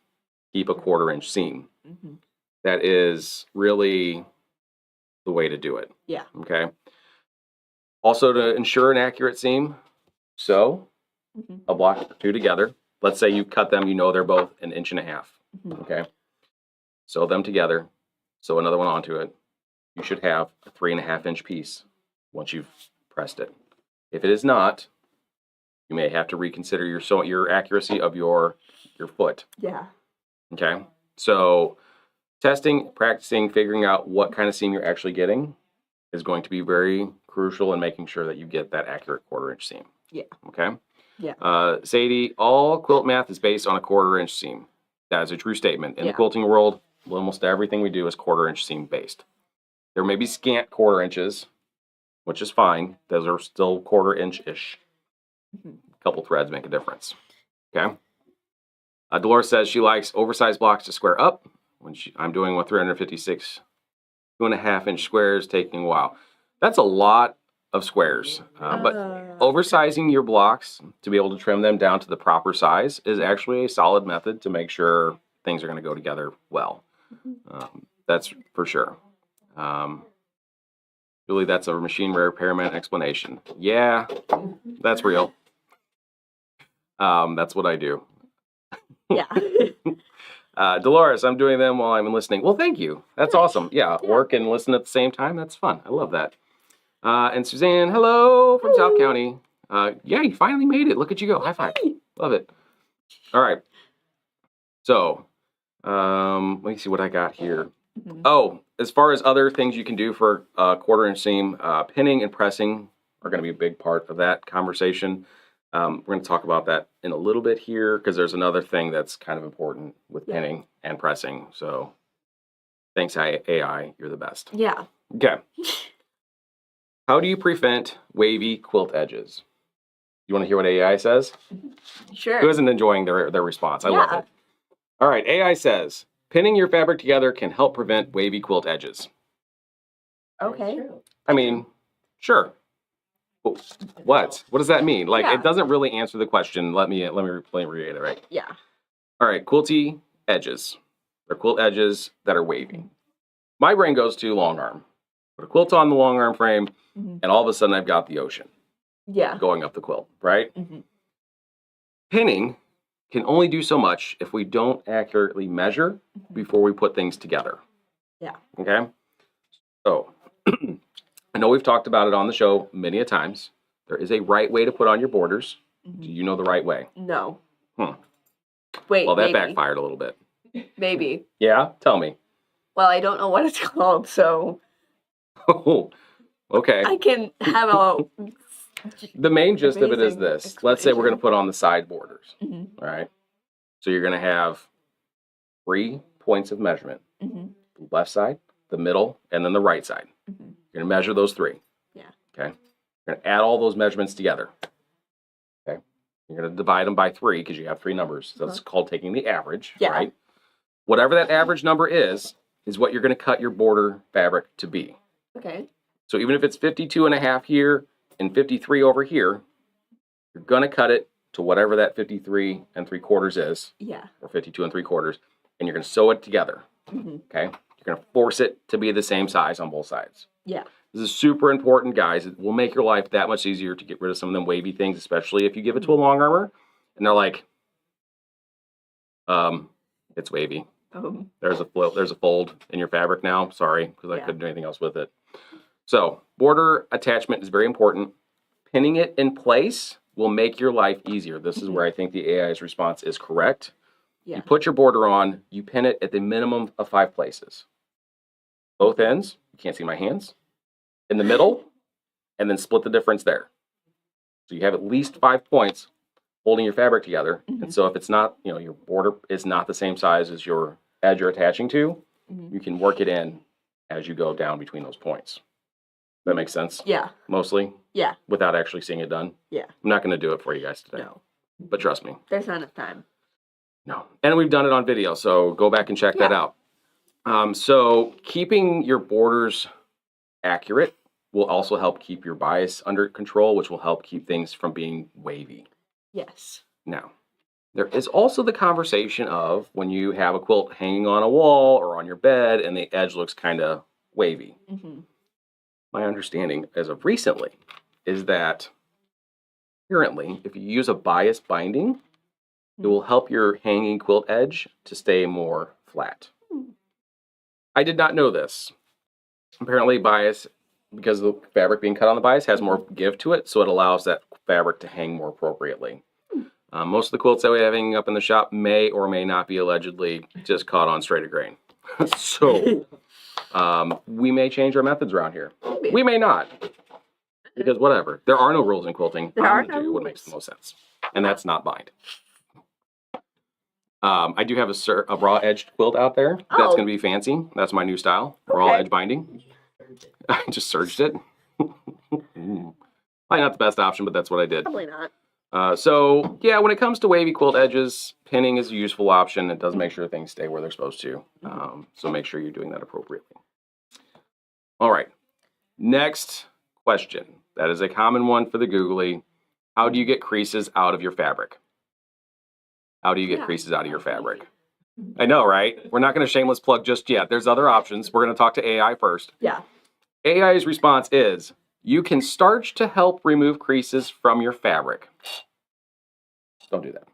keep a 1/4-inch seam. That is really the way to do it. Yeah. Okay. Also, to ensure an accurate seam, sew a block or two together. Let's say you cut them, you know they're both 1.5 inches. Okay. Sew them together. Sew another one onto it. You should have a 3.5-inch piece once you've pressed it. If it is not, you may have to reconsider your accuracy of your foot. Yeah. Okay. So testing, practicing, figuring out what kind of seam you're actually getting is going to be very crucial in making sure that you get that accurate 1/4-inch seam. Yeah. Okay. Yeah. Sadie, all quilt math is based on a 1/4-inch seam. That is a true statement. In the quilting world, almost everything we do is 1/4-inch seam based. There may be scant 1/4 inches, which is fine. Those are still 1/4-inch-ish. A couple threads make a difference. Okay. Dolores says she likes oversized blocks to square up. I'm doing one 356 2.5-inch squares, taking a while. That's a lot of squares. But oversizing your blocks to be able to trim them down to the proper size is actually a solid method to make sure things are going to go together well. That's for sure. Really, that's a machine repairman explanation. Yeah, that's real. That's what I do. Yeah. Dolores, I'm doing them while I'm listening. Well, thank you. That's awesome. Yeah, work and listen at the same time. That's fun. I love that. And Suzanne, hello from South County. Yeah, you finally made it. Look at you go. High five. Love it. All right. So, let me see what I got here. Oh, as far as other things you can do for a 1/4-inch seam, pinning and pressing are going to be a big part of that conversation. We're going to talk about that in a little bit here because there's another thing that's kind of important with pinning and pressing. So thanks, AI. You're the best. Yeah. Okay. How do you prevent wavy quilt edges? You want to hear what AI says? Sure. Who isn't enjoying their response? I love it. All right. AI says, pinning your fabric together can help prevent wavy quilt edges. Okay. I mean, sure. What? What does that mean? Like, it doesn't really answer the question. Let me reiterate. Yeah. All right, quilty edges. They're quilt edges that are wavy. My brain goes to long arm. Put a quilt on the long arm frame, and all of a sudden I've got the ocean. Yeah. Going up the quilt, right? Pinning can only do so much if we don't accurately measure before we put things together. Yeah. Okay? So, I know we've talked about it on the show many a times. There is a right way to put on your borders. Do you know the right way? No. Wait, well, that backfired a little bit. Maybe. Yeah? Tell me. Well, I don't know what it's called, so... Oh, okay. I can have a... The main gist of it is this. Let's say we're going to put on the side borders. All right? So you're going to have 3 points of measurement. The left side, the middle, and then the right side. You're going to measure those 3. Yeah. Okay? You're going to add all those measurements together. Okay? You're going to divide them by 3 because you have 3 numbers. So that's called taking the average, right? Whatever that average number is what you're going to cut your border fabric to be. Okay. So even if it's 52.5 here and 53 over here, you're going to cut it to whatever that 53 3/4 is. Yeah. Or 52 3/4, and you're going to sew it together. Okay? You're going to force it to be the same size on both sides. Yeah. This is super important, guys. It will make your life that much easier to get rid of some of them wavy things, especially if you give it to a long armor and they're like, it's wavy. There's a fold in your fabric now. Sorry, because I couldn't do anything else with it. So border attachment is very important. Pinning it in place will make your life easier. This is where I think the AI's response is correct. Yeah. You put your border on, you pin it at the minimum of 5 places. Both ends, you can't see my hands, in the middle, and then split the difference there. So you have at least 5 points holding your fabric together. And so if it's not, your border is not the same size as your edge you're attaching to, you can work it in as you go down between those points. That makes sense? Yeah. Mostly? Yeah. Without actually seeing it done? Yeah. I'm not going to do it for you guys today. No. But trust me. There's not enough time. No. And we've done it on video, so go back and check that out. So keeping your borders accurate will also help keep your bias under control, which will help keep things from being wavy. Yes. Now, there is also the conversation of when you have a quilt hanging on a wall or on your bed and the edge looks kind of wavy. My understanding as of recently is that apparently if you use a bias binding, it will help your hanging quilt edge to stay more flat. I did not know this. Apparently bias, because the fabric being cut on the bias, has more give to it, so it allows that fabric to hang more appropriately. Most of the quilts that we have hanging up in the shop may or may not be allegedly just caught on straight of grain. So we may change our methods around here. We may not. Because whatever. There are no rules in quilting. There are no rules. What makes the most sense. And that's not bind. I do have a raw edged quilt out there. That's going to be fancy. That's my new style. Raw edge binding. I just surged it. Probably not the best option, but that's what I did. Probably not. So, yeah, when it comes to wavy quilt edges, pinning is a useful option. It does make sure things stay where they're supposed to. So make sure you're doing that appropriately. All right. Next question. That is a common one for the googly. How do you get creases out of your fabric? How do you get creases out of your fabric? I know, right? We're not going to shameless plug just yet. There's other options. We're going to talk to AI first. Yeah. AI's response is, you can starch to help remove creases from your fabric. Don't do that.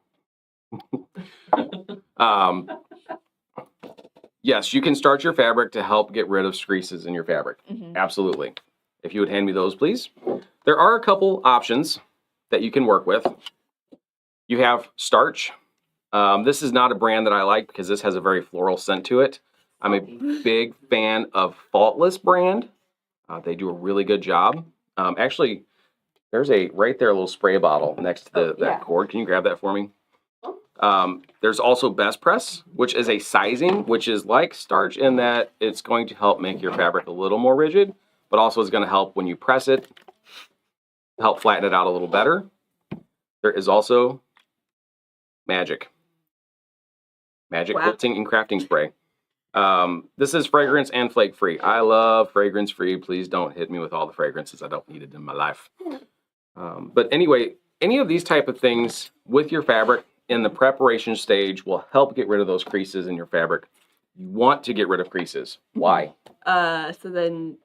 Yes, you can starch your fabric to help get rid of creases in your fabric. Absolutely. If you would hand me those, please. There are a couple options that you can work with. You have starch. This is not a brand that I like because this has a very floral scent to it. I'm a big fan of Faultless brand. They do a really good job. Actually, There's right there a little spray bottle next to Oh, yeah. that cord. Can you grab that for me? There's also Best Press, which is a sizing, which is like starch in that it's going to help make your fabric a little more rigid, but also is going to help when you press it, help flatten it out a little better. There is also Magic Quilting and Crafting Spray. This is fragrance and flake free. I love fragrance free. Please don't hit me with all the fragrances. I don't need it in my life. But anyway, any of these type of things with your fabric in the preparation stage will help get rid of those creases in your fabric. You want to get rid of creases. Why? So then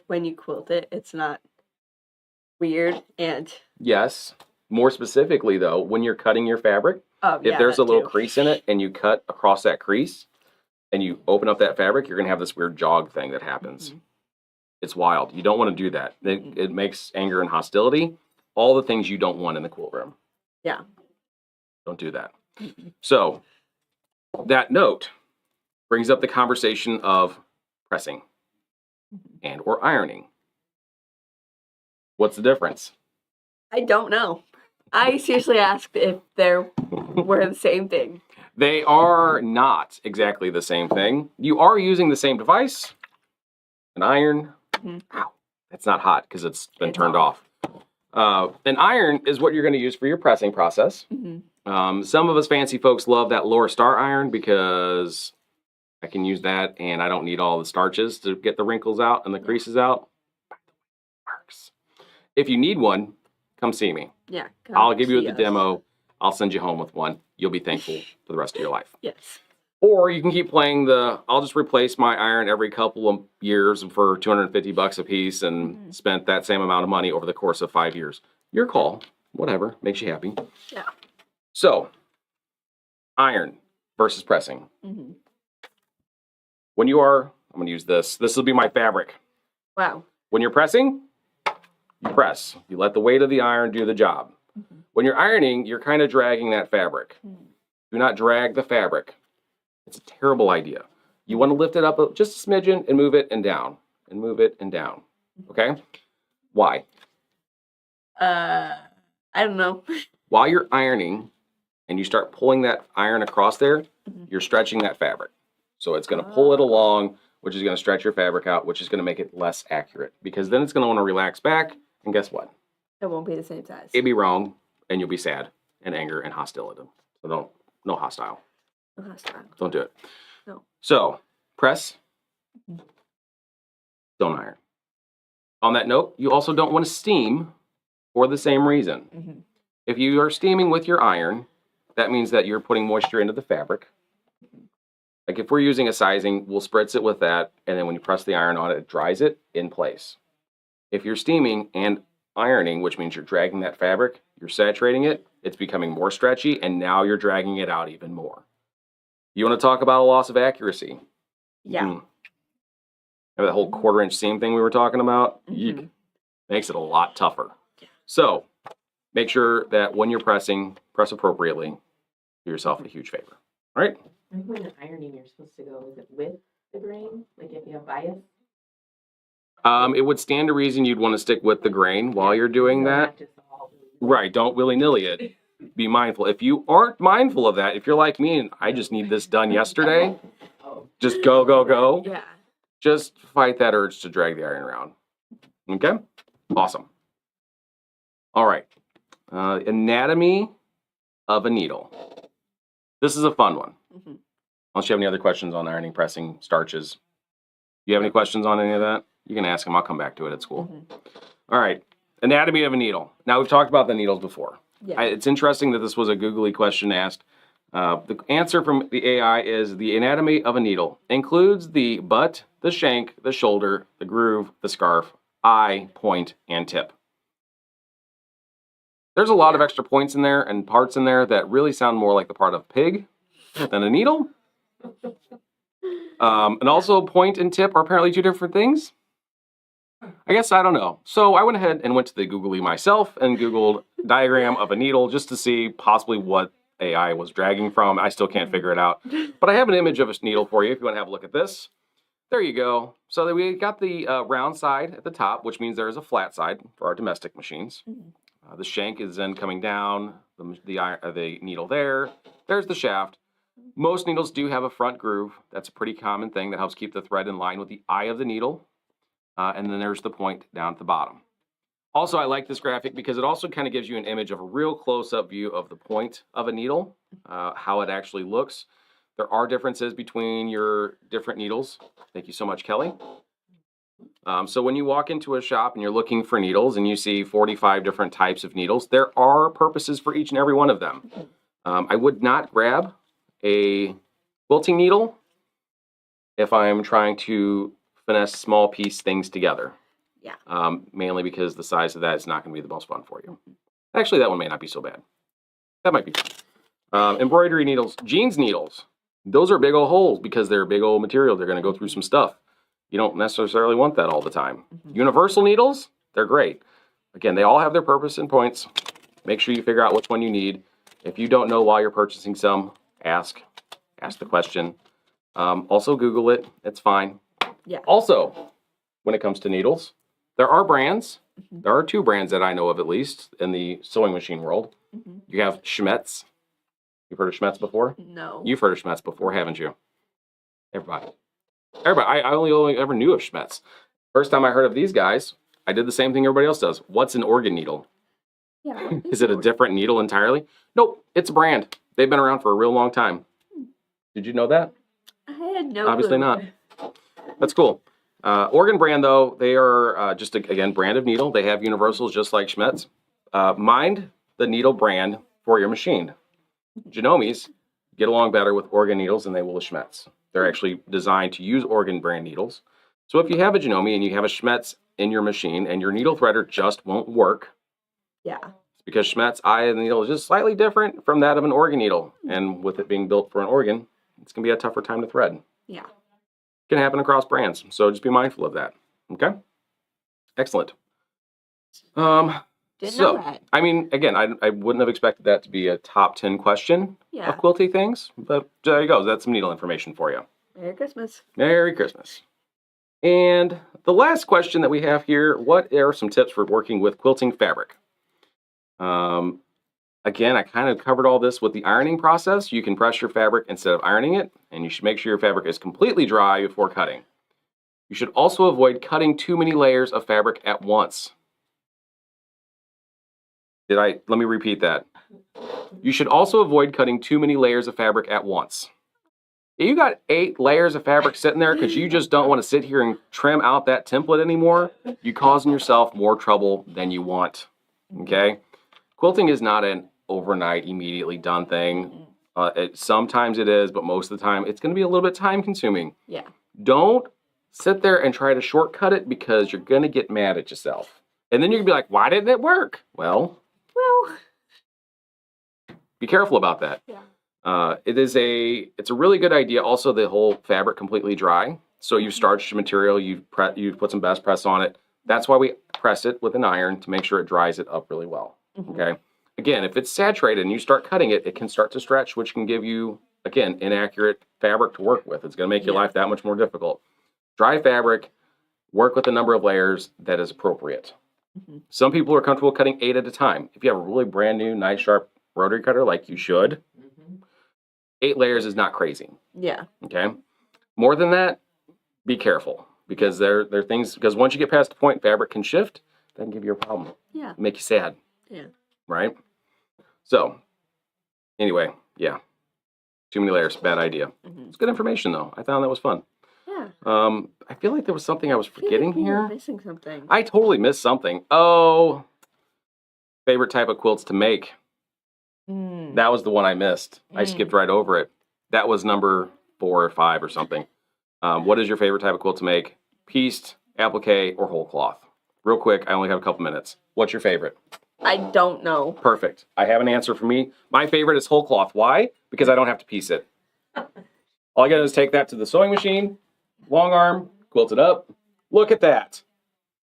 when you quilt it, it's not weird and... Yes. More specifically though, when you're cutting your fabric, if there's a little crease in it and you cut across that crease and you open up that fabric, you're going to have this weird jog thing that happens. It's wild. You don't want to do that. It makes anger and hostility. All the things you don't want in the quilt room. Yeah. Don't do that. So that note brings up the conversation of pressing and or ironing. What's the difference? I don't know. I seriously asked if they were the same thing. They are not exactly the same thing. You are using the same device, an iron. Ow, it's not hot because it's been turned off. An iron is what you're going to use for your pressing process. Some of us fancy folks love that lower star iron because I can use that and I don't need all the starches to get the wrinkles out and the creases out. Works. If you need one, come see me. Yeah. I'll give you the demo. I'll send you home with one. You'll be thankful for the rest of your life. Yes. Or you can keep playing I'll just replace my iron every couple of years for $250 a piece and spent that same amount of money over the course of 5 years. Your call. Whatever. Makes you happy. Yeah. So, iron versus pressing. When you are, I'm going to use this. This will be my fabric. Wow. When you're pressing, you press. You let the weight of the iron do the job. When you're ironing, you're kind of dragging that fabric. Do not drag the fabric. It's a terrible idea. You want to lift it up just a smidgen and move it and down. And move it and down. Okay? Why? I don't know. While you're ironing and you start pulling that iron across there, you're stretching that fabric. So it's going to pull it along, which is going to stretch your fabric out, which is going to make it less accurate. Because then it's going to want to relax back, and guess what? It won't be the same size. It'd be wrong, and you'll be sad, and anger, and hostility. So no hostile. No hostile. Don't do it. No. So, press. Don't iron. On that note, you also don't want to steam for the same reason. If you are steaming with your iron, that means that you're putting moisture into the fabric. Like if we're using a sizing, we'll spritz it with that, and then when you press the iron on it, it dries it in place. If you're steaming and ironing, which means you're dragging that fabric, you're saturating it, it's becoming more stretchy, and now you're dragging it out even more. You want to talk about a loss of accuracy? Yeah. Remember that whole 1/4-inch seam thing we were talking about? Yeek. Makes it a lot tougher. So make sure that when you're pressing, press appropriately. Do yourself a huge favor. All right? I think when you're ironing, you're supposed to go, is it with the grain? Like if you have bias? It would stand to reason you'd want to stick with the grain while you're doing So that. not just all Right, don't willy-nilly it. Be mindful. If you aren't mindful of that, if you're like me and I just need this done yesterday, just go, go, go. Yeah. Just fight that urge to drag the iron around. Okay? Awesome. All right. Anatomy of a needle. This is a fun one. Unless you have any other questions on ironing, pressing, starches. You have any questions on any of that? You can ask them. I'll come back to it at school. All right. Anatomy of a needle. Now, we've talked about the needles before. Yeah. It's interesting that this was a googly question asked. The answer from the AI is the anatomy of a needle includes the butt, the shank, the shoulder, the groove, the scarf, eye, point, and tip. There's a lot of extra points in there and parts in there that really sound more like the part of a pig than a needle. And also point and tip are apparently two different things. I guess I don't know. So I went ahead and went to the Googly myself and Googled diagram of a needle just to see possibly what AI was dragging from. I still can't figure it out. But I have an image of a needle for you if you want to have a look at this. There you go. So we got the round side at the top, which means there is a flat side for our domestic machines. The shank is then coming down, the needle there. There's the shaft. Most needles do have a front groove. That's a pretty common thing that helps keep the thread in line with the eye of the needle. And then there's the point down at the bottom. Also, I like this graphic because it also kind of gives you an image of a real close-up view of the point of a needle, how it actually looks. There are differences between your different needles. Thank you so much, Kelly. So when you walk into a shop and you're looking for needles and you see 45 different types of needles, there are purposes for each and every one of them. I would not grab a quilting needle if I'm trying to finesse small piece things together. Yeah. Mainly because the size of that is not going to be the most fun for you. Actually, that one may not be so bad. That might be fun. Embroidery needles, jeans needles. Those are big old holes because they're big old material. They're going to go through some stuff. You don't necessarily want that all the time. Universal needles, they're great. Again, they all have their purpose and points. Make sure you figure out which one you need. If you don't know while you're purchasing some, ask the question. Also Google it, it's fine. Yeah. Also, when it comes to needles, there are brands. There are 2 brands that I know of at least in the sewing machine world. You have Schmetz. You've heard of Schmetz before? No. You've heard of Schmetz before, haven't you? Everybody. I only ever knew of Schmetz. First time I heard of these guys, I did the same thing everybody else does. What's an organ needle? Yeah. Is it a different needle entirely? Nope, it's a brand. They've been around for a real long time. Did you know that? I had no Obviously clue. not. That's cool. Organ brand, though, they are just, again, brand of needle. They have universals just like Schmetz. Mind the needle brand for your machine. Genomes get along better with organ needles than they will with Schmetz. They're actually designed to use organ brand needles. So if you have a Genome and you have a Schmetz in your machine and your needle threader just won't work, Yeah. it's because Schmetz eye of the needle is just slightly different from that of an organ needle. And with it being built for an organ, it's going to be a tougher time to thread. Yeah. Can happen across brands, so just be mindful of that. Okay, excellent. Didn't know that. I mean, again, I wouldn't have expected that to be a top 10 question Yeah. of quilty things, but there you go. That's some needle information for you. Merry Christmas. Merry Christmas. And the last question that we have here: what are some tips for working with quilting fabric? Again, I kind of covered all this with the ironing process. You can press your fabric instead of ironing it, and you should make sure your fabric is completely dry before cutting. You should also avoid cutting too many layers of fabric at once. Let me repeat that. You should also avoid cutting too many layers of fabric at once. If you got 8 layers of fabric sitting there because you just don't want to sit here and trim out that template anymore, you're causing yourself more trouble than you want. Okay? Quilting is not an overnight, immediately done thing. Sometimes it is, but most of the time it's going to be a little bit time consuming. Yeah. Don't sit there and try to shortcut it because you're going to get mad at yourself. And then you're going to be like, why didn't it work? Well, be careful about that. Yeah. It's a really good idea. Also, the whole fabric completely dry. So you've starched your material, you've put some best press on it. That's why we press it with an iron to make sure it dries it up really well. Okay. Again, if it's saturated and you start cutting it, it can start to stretch, which can give you, again, inaccurate fabric to work with. It's going to make your life that much more difficult. Dry fabric, work with a number of layers that is appropriate. Some people are comfortable cutting 8 at a time. If you have a really brand new, nice, sharp rotary cutter, like you should, 8 layers is not crazy. Yeah. Okay. More than that, be careful because there are things, because once you get past the point, fabric can shift, that can give you a problem. Yeah. Make you sad. Yeah. Right? So, anyway, yeah. Too many layers, bad idea. It's good information though. I found that was fun. Yeah. I feel like there was something I was forgetting here. Missing something. I totally missed something. Oh, favorite type of quilts to make. That was the one I missed. I skipped right over it. That was number 4 or 5 or something. What is your favorite type of quilt to make? Pieced, applique, or whole cloth? Real quick, I only have a couple minutes. What's your favorite? I don't know. Perfect. I have an answer for me. My favorite is whole cloth. Why? Because I don't have to piece it. All I gotta do is take that to the sewing machine, long arm, quilt it up. Look at that.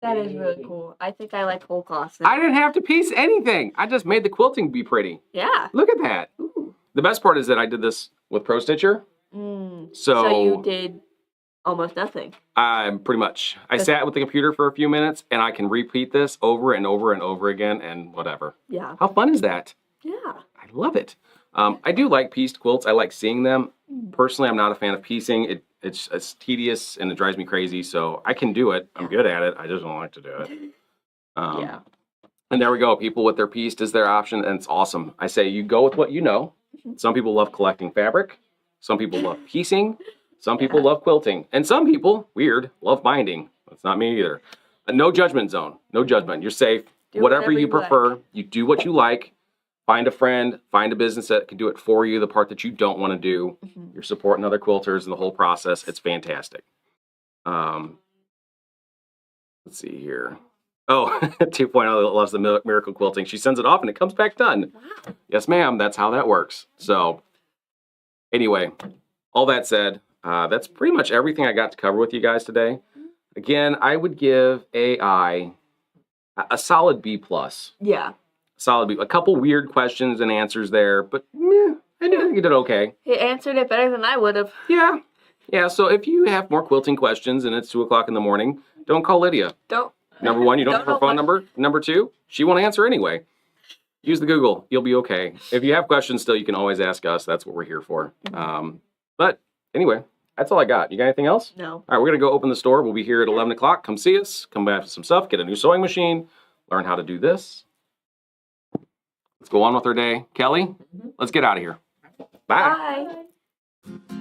That is really cool. I think I like whole cloth. I didn't have to piece anything. I just made the quilting be pretty. Yeah. Look at that. Ooh. The best part is that I did this with Pro Stitcher. So you did almost nothing. Pretty much. I sat with the computer for a few minutes, and I can repeat this over and over and over again, and whatever. Yeah. How fun is that? Yeah. I love it. I do like pieced quilts. I like seeing them. Personally, I'm not a fan of piecing. It's tedious, and it drives me crazy, so I can do it. I'm good at it. I just don't like to do it. Yeah. And there we go. People with their pieced is their option, and it's awesome. I say you go with what you know. Some people love collecting fabric. Some people love piecing. Some people love quilting. And some people, weird, love binding. That's not me either. No judgment zone. No judgment. You're safe. Do Whatever you prefer. like. You do what you like. Find a friend. Find a business that can do it for you, the part that you don't want to do. You're supporting other quilters in the whole process. It's fantastic. Let's see here. Oh, 2.0 loves the miracle quilting. She sends it off and it comes back done. Wow. Yes, ma'am. That's how that works. So anyway, all that said, that's pretty much everything I got to cover with you guys today. Again, I would give AI a solid B+. Yeah. Solid B. A couple weird questions and answers there, but I think you did okay. He answered it better than I would have. Yeah. Yeah, so if you have more quilting questions and it's 2 o'clock in the morning, don't call Lydia. Don't. Number one, you don't have her know phone what- number. Number two, she won't answer anyway. Use the Google. You'll be okay. If you have questions still, you can always ask us. That's what we're here for. But anyway, that's all I got. You got anything else? No. All right, we're going to go open the store. We'll be here at 11 o'clock. Come see us. Come back with some stuff. Get a new sewing machine. Learn how to do this. Let's go on with our day. Kelly, let's get out of here. Bye. Bye.